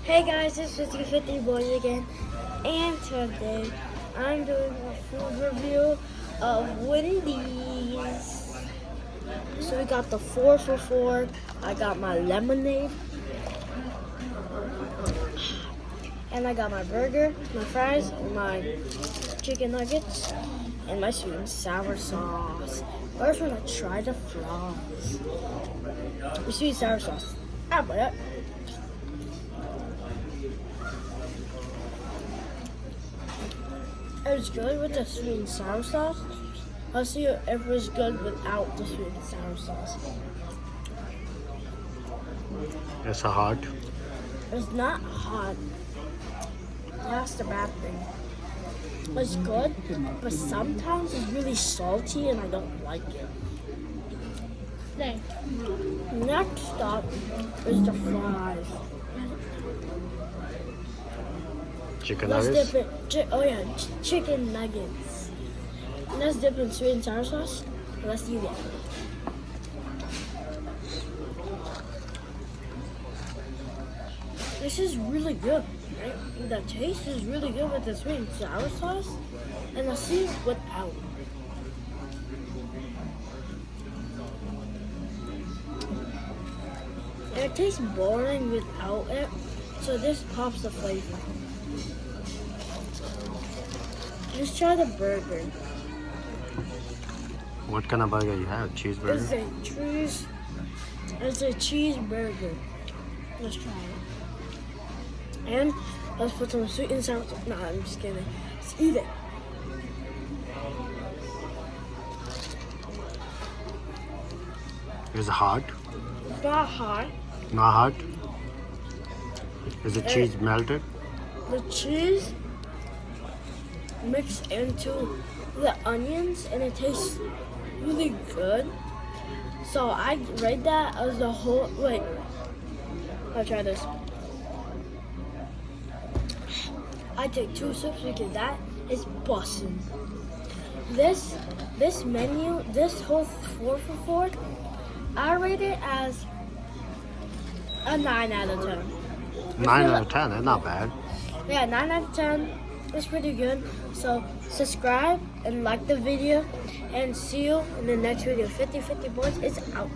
Hey guys, it's 5050 Boys again, and today I'm doing a food review of Wendy's. So we got the 4 for $4. I got my lemonade, and I got my burger, my fries, and my chicken nuggets, and my sweet and sour sauce. First, we're gonna try the fries. The sweet and sour sauce. Ah, but it's good with the sweet and sour sauce. I'll see if it was good without the sweet and sour sauce. It's hot. It's not hot. That's the bad thing. It's good, but sometimes it's really salty and I don't like it. Next up is the fries. Chicken Let's nuggets. dip it. Chicken nuggets. Let's dip in sweet and sour sauce. Let's do that. This is really good. Right? The taste is really good with the sweet and sour sauce, and let's see it without. And it tastes boring without it, so this pops the flavor. Let's try the burger. What kind of burger you have? Cheeseburger? It's a cheeseburger. Let's try it. And let's put some sweet and sour. No, I'm just kidding. Let's eat it. Is it hot? It's not hot. Not hot? Is the cheese melted? The cheese mixed into the onions and it tastes really good. So I rate that as the whole. Wait, I'll try this. I take 2 sips because that is bussin'. This menu, this whole 4 for $4, I rate it as a 9 out of 10. 9 out of 10, that's not bad. Yeah, 9 out of 10. It's pretty good. So subscribe and like the video, and see you in the next video. 5050 Boys is out.